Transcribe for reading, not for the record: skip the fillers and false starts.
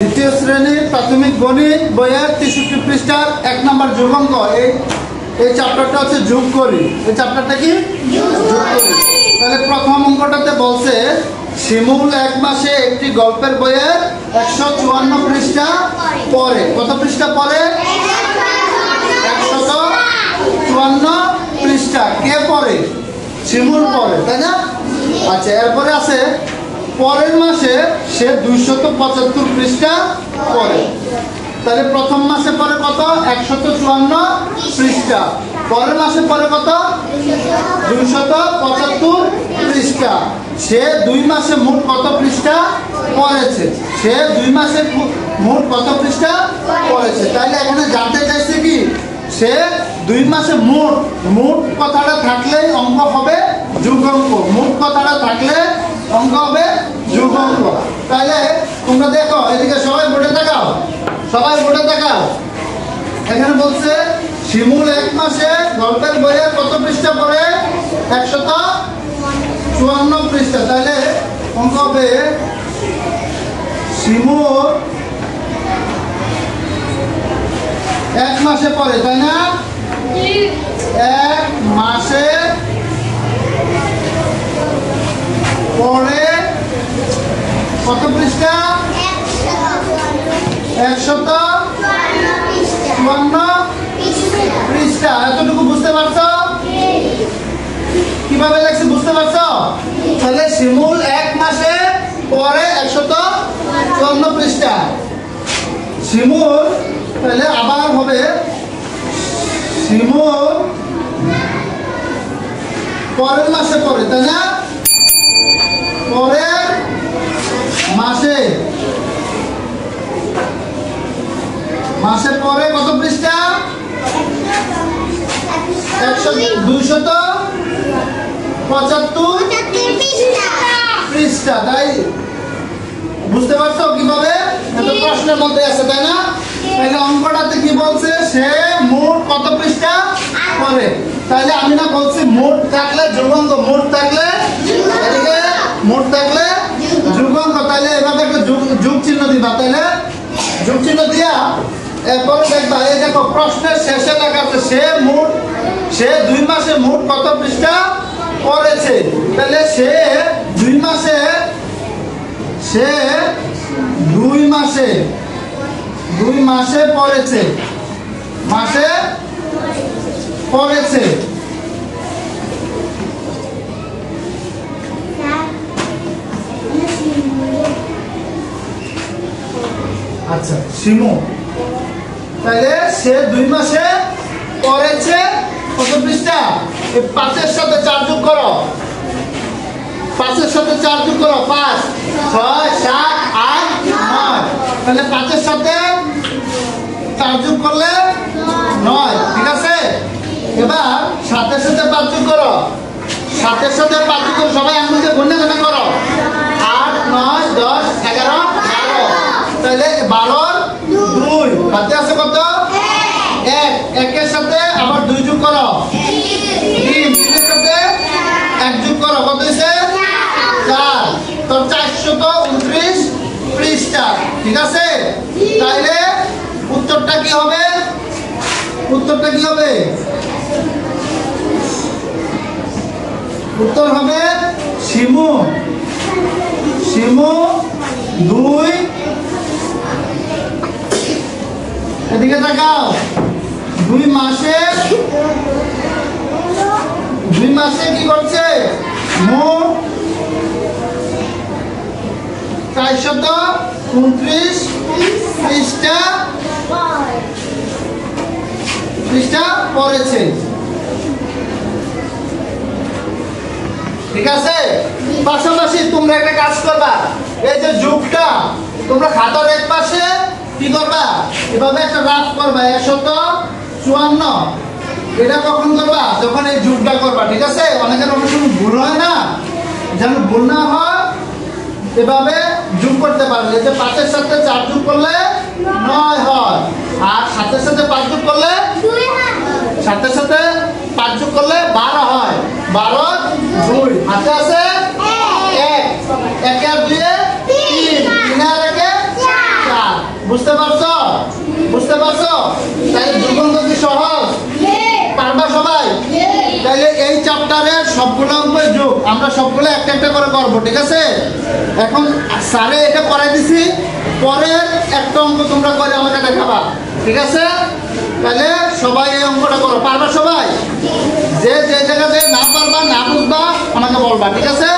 দ্বিতীয় শ্রেণীর প্রাথমিক গণিত বইয়ের 63 পৃষ্ঠার 1 নম্বর যোগ অঙ্ক। এই চ্যাপ্টারটা হচ্ছে যোগ করি। এই চ্যাপ্টারটা কি যোগ করি। তাহলে প্রথম অঙ্কটাতে বলছে শিমুল এক মাসে একটি গল্পের বইয়ের 154 পৃষ্ঠা পড়ে। কত পৃষ্ঠা পড়ে? 154 পৃষ্ঠা। কে পড়ে? শিমুল পড়ে, তাই না? আচ্ছা, এরপরে আছে পরের মাসে সে 275 পৃষ্ঠা পড়ে। তাহলে প্রথম মাসে পড়ে কত? 154 পৃষ্ঠা। পরের মাসে পড়ে কত? 275 পৃষ্ঠা। সে 2 মাসে মোট কত পৃষ্ঠা পড়েছে? সে 2 মাসে মোট কত পৃষ্ঠা পড়েছে? তাহলে এখানে জানতে চাইছে কি সে 2 মাসে মোট কথাটা থাকলেই অঙ্ক হবে যোগ অঙ্ক। মোট কথাটা থাকলে অঙ্ক হবে যোগ অঙ্ক। তাহলে তোমরা দেখো, এদিকে সবাই বোর্ডে তাকাও, সবাই বোর্ডে তাকাও। এখানে বলছে শিমুল এক মাসে গল্পের বইয়ের কত পৃষ্ঠা পড়ে? 154 পৃষ্ঠা। তাহলে অঙ্ক হবে শিমুল এক মাসে পড়ে, তাই না? এক মাসে পড়ে কত পৃষ্ঠা? 154 পৃষ্ঠা। এতটুকু বুঝতে পারছো? কিভাবে লাগছে বুঝতে পারছো? তাহলে শিমুল এক মাসে পড়ে 154 পৃষ্ঠা। শিমুল তাহলে আবার হবে শিমুল পরের মাসে পড়ে, তাই না? পরের মাসে পরে কত পৃষ্ঠা? 275 পৃষ্ঠা। তাই বুঝতে পারছো কিভাবে? এটা প্রশ্নের মধ্যে আছে, তাই না? তাহলে অঙ্কটাতে কি বলছে? সে মোট কত পৃষ্ঠা পড়ে। তাহলে আমি না বলছি মোট থাকলে যোগ অঙ্ক, মোট থাকলে এদিকে মোট থাকলে যোগ অঙ্ক। তাহলে এভাবে একটা যোগ চিহ্ন দিবা। তাহলে যোগ চিহ্ন দিয়া এরপরে দেখবা, এই দেখো প্রশ্নের শেষে লেখা আছে সে 2 মাসে মোট কত পৃষ্ঠা পড়েছে। তাহলে সে 2 মাসে পড়েছে, পড়েছে। আচ্ছা, শিমু তাহলে সে 2 মাসে পড়েছে কত পৃষ্ঠা? 5-এর সাথে 4 যোগ করো, 5-এর সাথে 4 যোগ করো। 5, 6, 7, 8, 9। তাহলে 5-এর সাথে 4 যোগ করলে 9, ঠিক আছে? এবার 7-এর সাথে 5 যোগ করো, 7-এর সাথে 5 যোগ করো। সবাই আঙ্গুলকে গুণে করো। 8, 9, 10, 11, 12। তাহলে 12-র 2 হাতে আছে কত? 1। 1-এর সাথে আবার 2 যোগ করো, 3। 3-এর সাথে 1 যোগ করো, কত হয়েছে? 4। তো 429 পৃষ্ঠা, ঠিক আছে? তাইলে উত্তরটা কি হবে? উত্তরটা কি হবে? উত্তর হবে শিমু 2, এদিকে তাকাও, 2 মাসে কি করছে? মোট 429 পৃষ্ঠা পড়েছে, ঠিক আছে? পাশাপাশি তোমরা একটা কাজ করবা, এই যে যোগটা তোমরা খাতার এক পাশে কি করবা? এভাবে একটা রাফ করবা, 154। এটা কখন করবা? যখন এই যোগটা করবা, ঠিক আছে? অনেকের অনেক সময় ভুল হয় না, যেন ভুল না হয় এভাবে যোগ করতে পারবে। এই যে 5-এর সাথে 4 যোগ করলে 9 হয়, আর 7-এর সাথে 5 যোগ করলে 7-এর সাথে 5 যোগ করলে 12 হয়। 12, 2 হাতে আছে 1, 1 আর 2 3, 3 আর 1 4। বুঝতে পারছো? বুঝতে পারছো? তাহলে যুগল কি সহজ? পারবা সবাই? তাহলে এই চ্যাপ্টারের সবগুলো অঙ্কের যোগ আমরা সবগুলো একটা একটা করে করব, ঠিক আছে? এখন স্যারে এটা করাই দিছি, পরের একটা অঙ্ক তোমরা করে আমাকে দেখাবা, ঠিক আছে? তাহলে সবাই এই অঙ্কটা করো। পারবা সবাই? যে যে জায়গাতে না পারবা, না বুঝবা আমাকে বলবা, ঠিক আছে?